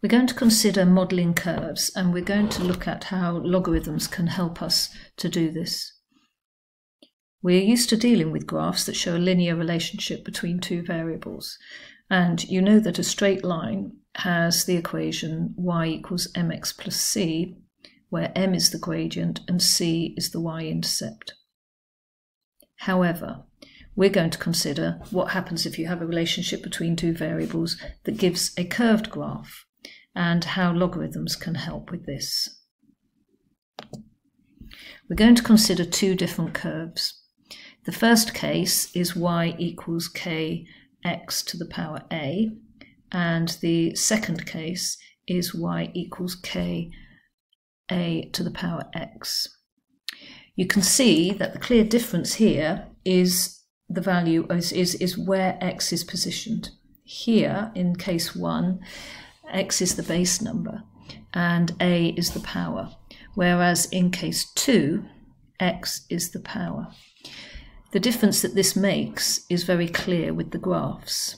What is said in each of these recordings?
We're going to consider modelling curves, and we're going to look at how logarithms can help us to do this. We're used to dealing with graphs that show a linear relationship between two variables, and you know that a straight line has the equation y equals mx plus c, where m is the gradient and c is the y-intercept. However, we're going to consider what happens if you have a relationship between two variables that gives a curved graph, and how logarithms can help with this. We're going to consider two different curves. The first case is y equals kx to the power a, and the second case is y equals ka to the power x. You can see that the clear difference here is the value is where x is positioned. Here, in case 1, x is the base number and a is the power, whereas in case 2, x is the power. The difference that this makes is very clear with the graphs.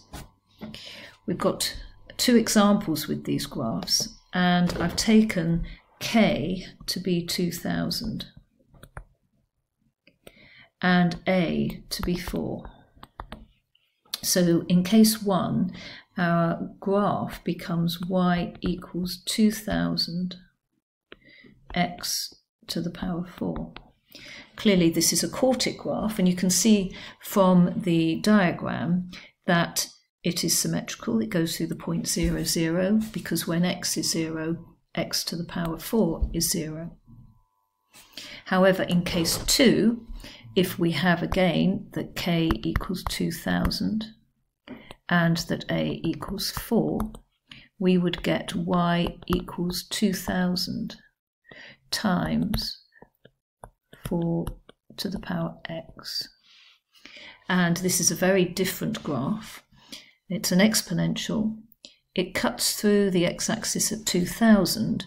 We've got two examples with these graphs, and I've taken k to be 2000 and a to be 4. So in case 1, our graph becomes y equals 2000 x to the power 4. Clearly this is a quartic graph, and you can see from the diagram that it is symmetrical. It goes through the point 0, 0, because when x is 0, x to the power 4 is 0. However, in case 2, if we have again that k equals 2000 and that a equals 4, we would get y equals 2000 times 4 to the power x. And this is a very different graph. It's an exponential. It cuts through the x-axis at 2000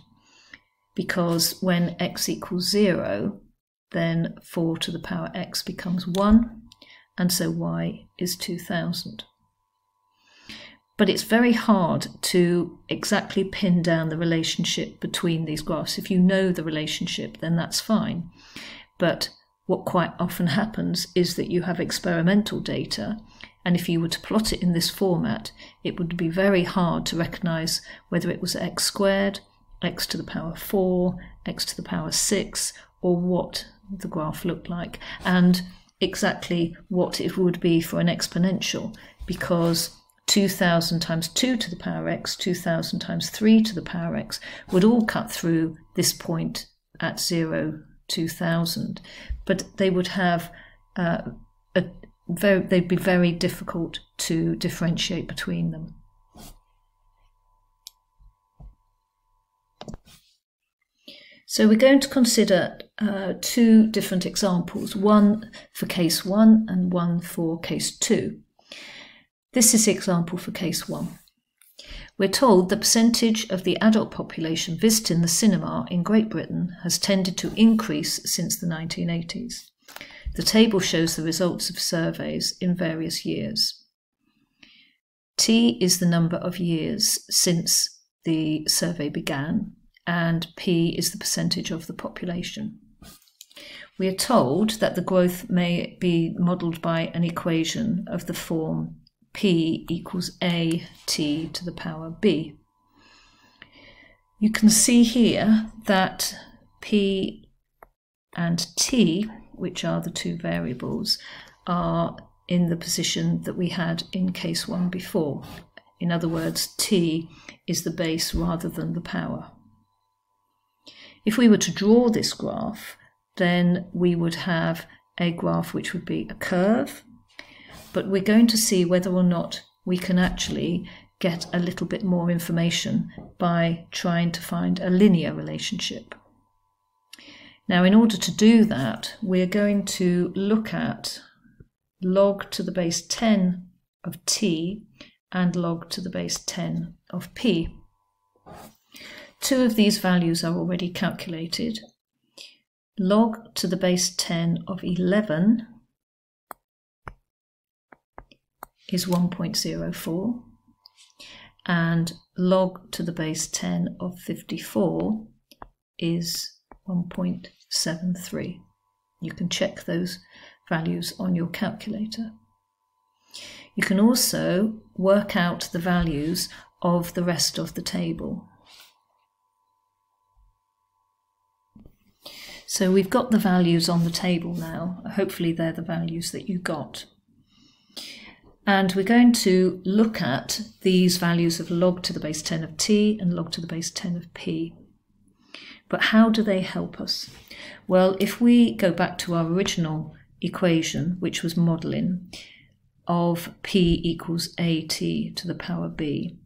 because when x equals 0, then 4 to the power x becomes 1, and so y is 2000. But it's very hard to exactly pin down the relationship between these graphs. If you know the relationship, then that's fine. But what quite often happens is that you have experimental data, and if you were to plot it in this format, it would be very hard to recognize whether it was x squared, x to the power 4, x to the power 6, or what the graph looked like, and exactly what it would be for an exponential, because 2000 times 2 to the power x, 2000 times 3 to the power x would all cut through this point at 0, 2000, but they would have they'd be very difficult to differentiate between them. So we're going to consider two different examples, one for case 1 and one for case 2. This is the example for case 1. We're told the percentage of the adult population visiting the cinema in Great Britain has tended to increase since the 1980s. The table shows the results of surveys in various years. T is the number of years since the survey began, and P is the percentage of the population. We are told that the growth may be modelled by an equation of the form P equals a t to the power b. You can see here that P and T, which are the two variables, are in the position that we had in case 1 before. In other words, T is the base rather than the power. If we were to draw this graph, then we would have a graph which would be a curve, but we're going to see whether or not we can actually get a little bit more information by trying to find a linear relationship. Now, in order to do that, we're going to look at log to the base 10 of t and log to the base 10 of p. Two of these values are already calculated. Log to the base 10 of 11 is 1.04, and log to the base 10 of 54 is 1.73. You can check those values on your calculator. You can also work out the values of the rest of the table. So we've got the values on the table now. Hopefully they're the values that you got. And we're going to look at these values of log to the base 10 of t and log to the base 10 of p. But how do they help us? Well, if we go back to our original equation, which was modelling, of p equals at to the power b,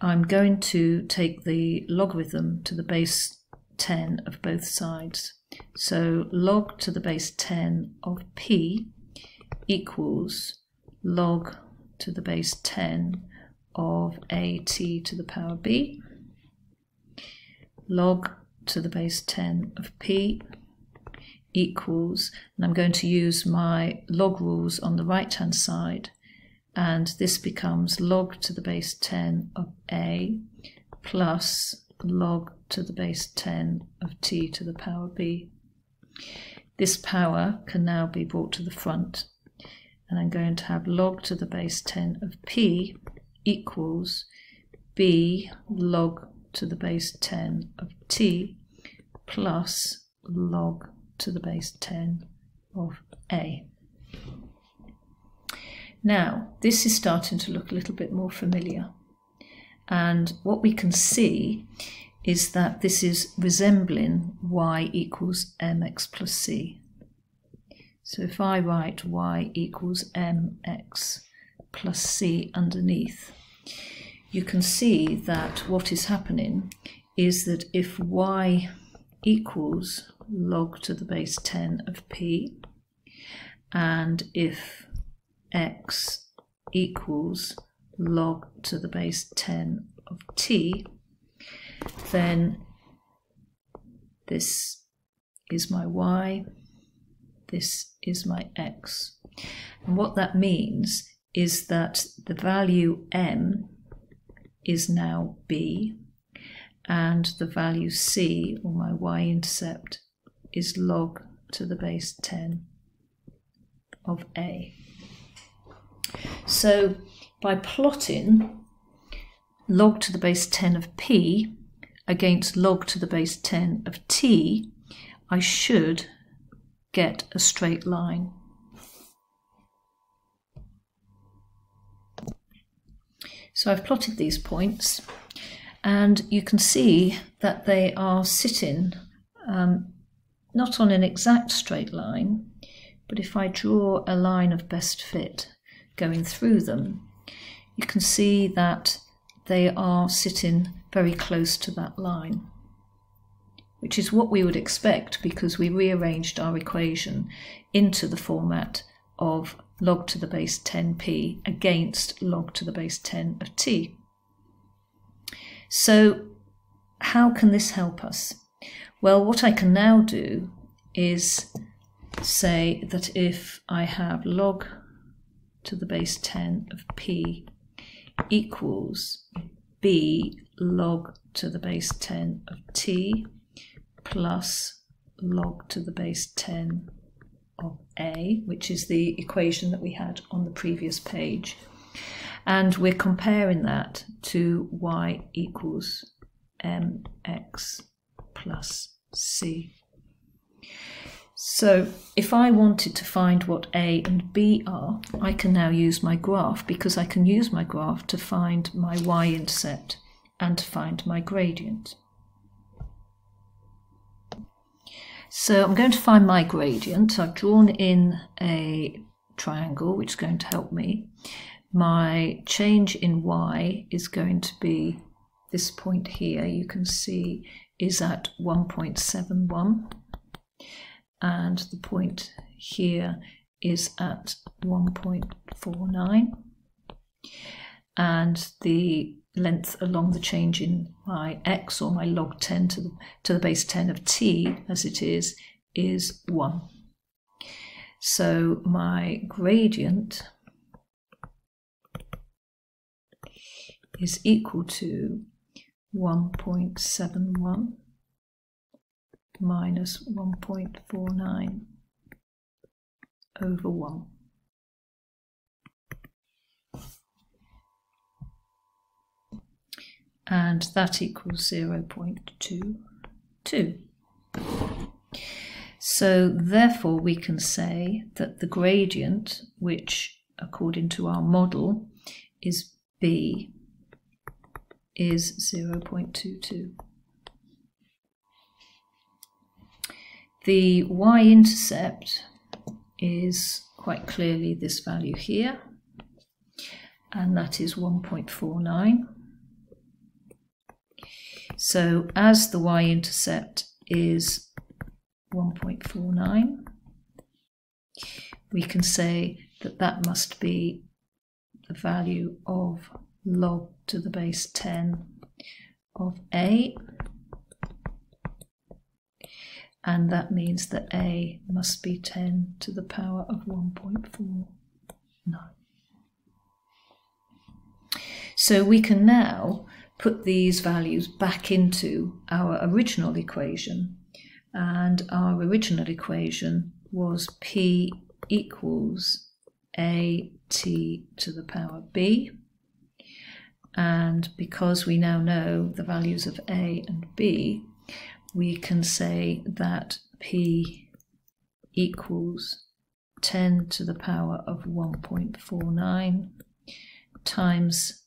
I'm going to take the logarithm to the base 10 of both sides. So log to the base 10 of p equals log to the base 10 of at to the power b. Log to the base 10 of p equals, and I'm going to use my log rules on the right hand side, and this becomes log to the base 10 of a plus log to the base 10 of t to the power b. This power can now be brought to the front, and I'm going to have log to the base 10 of p equals b log to the base 10 of t plus log to the base 10 of a. Now, this is starting to look a little bit more familiar, and what we can see is that this is resembling y equals mx plus c. So if I write y equals mx plus c underneath, you can see that what is happening is that if y equals log to the base 10 of p, and if x equals log to the base 10 of t, then this is my y, this is my x. And what that means is that the value m is now b, and the value c, or my y-intercept, is log to the base 10 of a. So by plotting log to the base 10 of p against log to the base 10 of t, I should get a straight line. So I've plotted these points, and you can see that they are sitting not on an exact straight line, but if I draw a line of best fit going through them, you can see that they are sitting very close to that line, which is what we would expect because we rearranged our equation into the format of log to the base 10p against log to the base 10 of t. So how can this help us? Well, what I can now do is say that if I have log to the base 10 of p equals b log to the base 10 of t plus log to the base 10 of a, which is the equation that we had on the previous page, and we're comparing that to y equals mx plus c. So if I wanted to find what a and b are, I can now use my graph, because I can use my graph to find my y-intercept and to find my gradient. So I'm going to find my gradient. I've drawn in a triangle which is going to help me. My change in y is going to be this point here, you can see, is at 1.71, and the point here is at 1.49, and the length along the change in my x, or my log 10 to the base 10 of t as it is 1. So my gradient is equal to 1.71 minus 1.49 over 1. And that equals 0.22. So therefore we can say that the gradient, which according to our model is B, is 0.22. The y-intercept is quite clearly this value here, and that is 1.49. So as the y-intercept is 1.49, we can say that that must be the value of log to the base 10 of A, and that means that A must be 10 to the power of 1.49. So we can now put these values back into our original equation, and our original equation was P equals AT to the power B, and because we now know the values of A and B, we can say that P equals 10 to the power of 1.49 times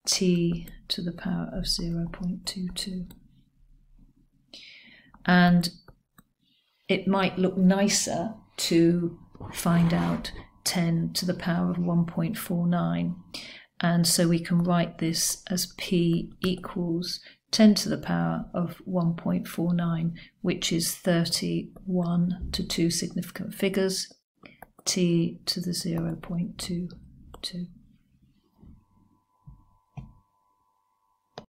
T to the power of 0.22. And it might look nicer to find out 10 to the power of 1.49, and so we can write this as P equals 10 to the power of 1.49, which is 31 to 2 significant figures, T to the 0.22.